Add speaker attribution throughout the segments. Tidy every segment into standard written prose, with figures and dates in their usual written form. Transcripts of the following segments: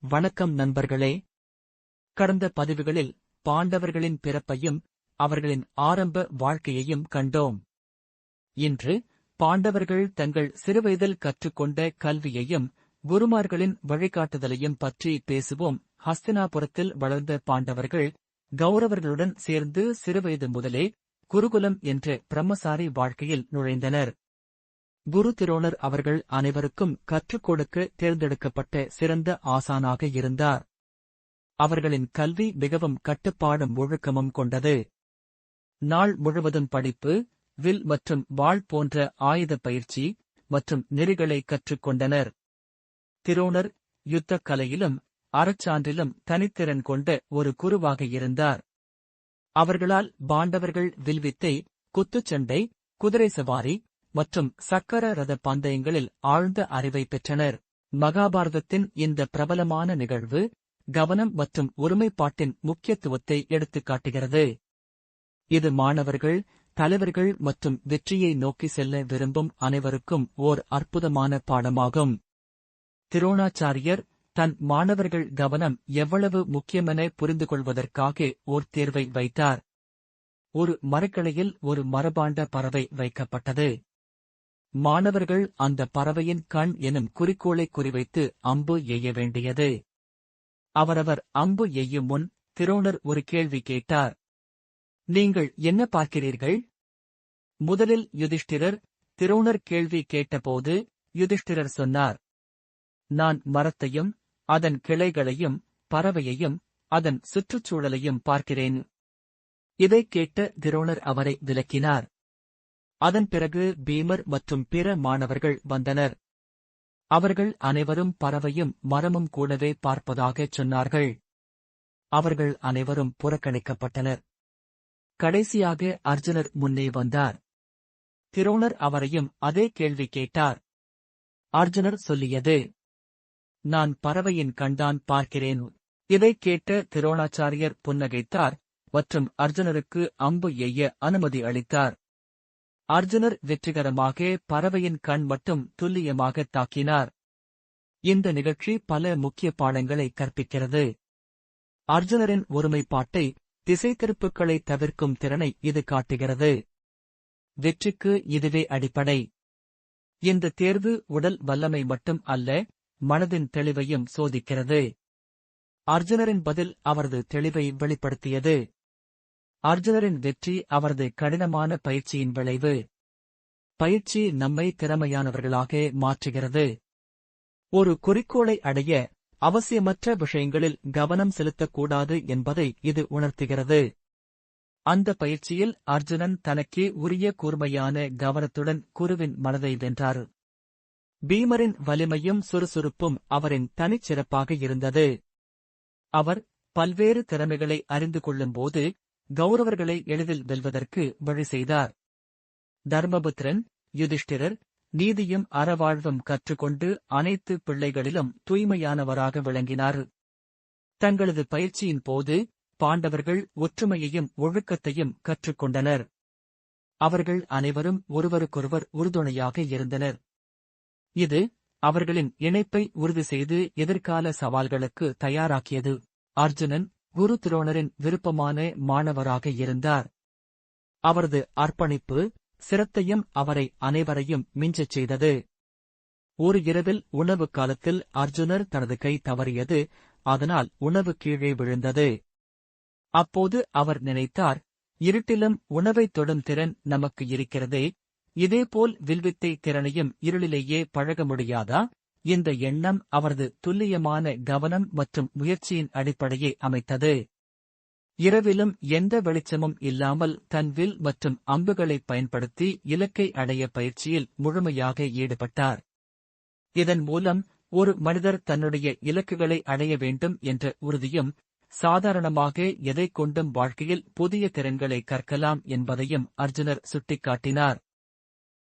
Speaker 1: வணக்கம் நண்பர்களே. கடந்த பதிவுகளில் பாண்டவர்களின் பிறப்பையும் அவர்களின் ஆரம்ப வாழ்க்கையையும் கண்டோம். இன்று பாண்டவர்கள் தங்கள் சிறுவயதில் கற்றுக்கொண்ட கல்வியையும் குருமார்களின் வழிகாட்டுதலையும் பற்றி பேசுவோம். ஹஸ்தினாபுரத்தில் வளர்ந்த பாண்டவர்கள் கௌரவர்களுடன் சேர்ந்து சிறுவயது முதலே குருகுலம் என்ற பிரம்மசாரி வாழ்க்கையில் நுழைந்தனர். குரு திரோணர் அவர்கள் அனைவருக்கும் கற்றுக் கொடுக்க தேர்ந்தெடுக்கப்பட்ட சிறந்த ஆசானாக இருந்தார். அவர்களின் கல்வி மிகவும் கட்டுப்பாடும் ஒழுக்கமும் கொண்டது. நாள் முழுவதும் படிப்பு, வில் மற்றும் வாள் போன்ற ஆயுத பயிற்சி மற்றும் நெறிகளை கற்றுக்கொண்டனர். திரோணர் யுத்தக் கலையிலும் அறச்சான்றிலும் தனித்திறன் கொண்ட ஒரு குருவாக இருந்தார். அவர்களால் பாண்டவர்கள் வில்வித்தை, குத்துச்சண்டை, குதிரை சவாரி மற்றும் சக்கர ரத பந்தயங்களில் ஆழ்ந்த அறிவை பெற்றனர். மகாபாரதத்தின் இந்த பிரபலமான நிகழ்வு கவனம் மற்றும் ஒருமைப்பாட்டின் முக்கியத்துவத்தை எடுத்துக்காட்டுகிறது. இது மாணவர்கள், தலைவர்கள் மற்றும் வெற்றியை நோக்கி செல்ல விரும்பும் அனைவருக்கும் ஓர் அற்புதமான பாடமாகும். திரோணாச்சாரியர் தன் மாணவர்கள் கவனம் எவ்வளவு முக்கியமென புரிந்துகொள்வதற்காக ஓர் தேர்வை வைத்தார். ஒரு மரக்கிளையில் ஒரு மரபாண்ட பறவை வைக்கப்பட்டது. மாணவர்கள் அந்த பறவையின் கண் எனும் குறிக்கோளை குறிவைத்து அம்பு எய்ய வேண்டியது. அவரவர் அம்பு எய்யும் முன் திரோணர் ஒரு கேள்வி கேட்டார். நீங்கள் என்ன பார்க்கிறீர்கள்? முதலில் யுதிஷ்டிரர். திரோணர் கேள்வி கேட்டபோது யுதிஷ்டிரர் சொன்னார், நான் மரத்தையும் அதன் கிளைகளையும் பறவையையும் அதன் சுற்றுச்சூழலையும் பார்க்கிறேன். இதைக் கேட்ட திரோணர் அவரை விலக்கினார். அதன் பிறகு பீமர் மற்றும் பிற மாணவர்கள் வந்தனர். அவர்கள் அனைவரும் பறவையும் மரமும் கூடவே பார்ப்பதாகச் சொன்னார்கள். அவர்கள் அனைவரும் புறக்கணிக்கப்பட்டனர். கடைசியாக அர்ஜுனர் முன்னே வந்தார். திரோணர் அவரையும் அதே கேள்வி கேட்டார். அர்ஜுனர் சொல்லியது, நான் பறவையின் கண்தான் பார்க்கிறேன். இதைக் கேட்ட திரோணாச்சாரியர் புன்னகைத்தார் மற்றும் அர்ஜுனருக்கு அம்பு எய்ய அனுமதி அளித்தார். அர்ஜுனர் வெற்றிகரமாக பறவையின் கண் மட்டும் துல்லியமாக தாக்கினார். இந்த நிகழ்ச்சி பல முக்கிய பாடங்களை கற்பிக்கிறது. அர்ஜுனரின் ஒருமைப்பாட்டை, திசை திருப்புக்களை தவிர்க்கும் திறனை இது காட்டுகிறது. வெற்றிக்கு இதுவே அடிப்படை. இந்த தேர்வு உடல் வல்லமை மட்டும் அல்ல, மனதின் தெளிவையும் சோதிக்கிறது. அர்ஜுனரின் பதில் அவரது தெளிவை வெளிப்படுத்தியது. அர்ஜுனரின் வெற்றி அவரது கடினமான பயிற்சியின் விளைவு. பயிற்சி நம்மை திறமையானவர்களாக மாற்றுகிறது. ஒரு குறிக்கோளை அடைய அவசியமற்ற விஷயங்களில் கவனம் செலுத்தக்கூடாது என்பதை இது உணர்த்துகிறது. அந்த பயிற்சியில் அர்ஜுனன் தனக்கே உரிய கூர்மையான கவனத்துடன் குருவின் மனதை வென்றார். பீமரின் வலிமையும் சுறுசுறுப்பும் அவரின் தனிச்சிறப்பாக இருந்தது. அவர் பல்வேறு திறமைகளை அறிந்து கொள்ளும்போது கௌரவர்களை எளிதில் வெல்வதற்கு வழி செய்தார். தர்மபுத்திரன், யுதிஷ்டிரர் நீதியும் அறவாழ்வும் கற்றுக்கொண்டு அனைத்து பிள்ளைகளிலும் தூய்மையானவராக விளங்கினார். தங்களது பயிற்சியின் போது பாண்டவர்கள் ஒற்றுமையையும் ஒழுக்கத்தையும் கற்றுக்கொண்டனர். அவர்கள் அனைவரும் ஒருவருக்கொருவர் உறுதுணையாக இருந்தனர். இது அவர்களின் இணைப்பை உறுதி செய்து எதிர்கால சவால்களுக்கு தயாராக்கியது. அர்ஜுனன் குரு திரோணரின் விருப்பமான மாணவராக இருந்தார். அவரது அர்ப்பணிப்பு, சிரத்தையும் அவரை அனைவரையும் மிஞ்சச் செய்தது. ஒரு இரவில் உணவு காலத்தில் அர்ஜுனர் தனது கை தவறியது, அதனால் உணவு கீழே விழுந்தது. அப்போது அவர் நினைத்தார், இருட்டிலும் உணவைத் தொடும் திறன் நமக்கு இருக்கிறதே, இதேபோல் வில்வித்தை திறனையும் இருளிலேயே பழக முடியாதா? இந்த எண்ணம் அவரது துல்லியமான கவனம் மற்றும் முயற்சியின் அடிப்படையை அமைத்தது. இரவிலும் எந்த வெளிச்சமும் இல்லாமல் தன் வில் மற்றும் அம்புகளை பயன்படுத்தி இலக்கை அடைய பயிற்சியில் முழுமையாக ஈடுபட்டார். இதன் மூலம் ஒரு மனிதர் தன்னுடைய இலக்குகளை அடைய வேண்டும் என்ற உறுதியும், சாதாரணமாக எதைக் கொண்டும் வாழ்க்கையில் புதிய திறன்களை கற்கலாம் என்பதையும் அர்ஜுனர் சுட்டிக்காட்டினார்.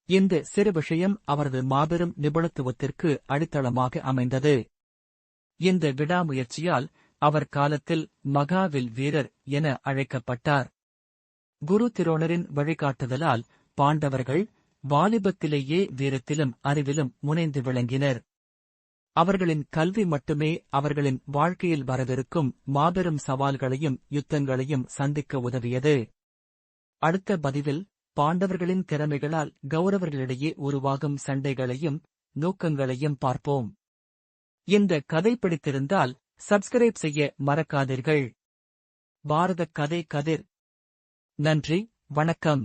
Speaker 1: இந்த சிறு விஷயம் அவரது மாபெரும் நிபுணத்துவத்திற்கு அடித்தளமாக அமைந்தது. இந்த விடாமுயற்சியால் அவர் காலத்தில் மகாவில் வீரர் என அழைக்கப்பட்டார். குரு திரோணரின் வழிகாட்டுதலால் பாண்டவர்கள் வாலிபத்திலேயே வீரத்திலும் அறிவிலும் முனைந்து விளங்கினர். அவர்களின் கல்வி மட்டுமே அவர்களின் வாழ்க்கையில் வரவிருக்கும் மாபெரும் சவால்களையும் யுத்தங்களையும் சந்திக்க உதவியது. அடுத்த பதிவில் பாண்டவர்களின் திறமைகளால் கௌரவர்களிடையே உருவாகும் சண்டைகளையும் நோக்கங்களையும் பார்ப்போம். இந்த கதை பிடித்திருந்தால் சப்ஸ்கிரைப் செய்ய மறக்காதீர்கள். பாரத கதை கதிர். நன்றி, வணக்கம்.